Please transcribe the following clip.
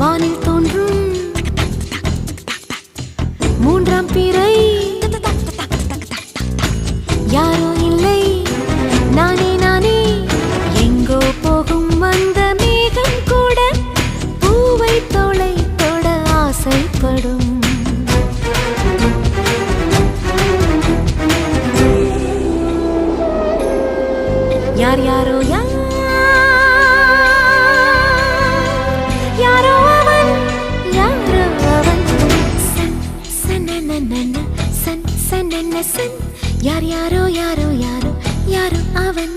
வானில் தோன்றும் மூன்றாம் பிறை யாரோ இல்லை நானே நானே எங்கோ போகும் அந்த மேகம் கூட பூவை தோளை தொட ஆசைப்படும் யார் யாரோ யாரோ அவன் யாரோ அவன் சன் சனனனன சன் சனன சன் யார் யாரோ யாரோ யாரோ யாரோ அவன்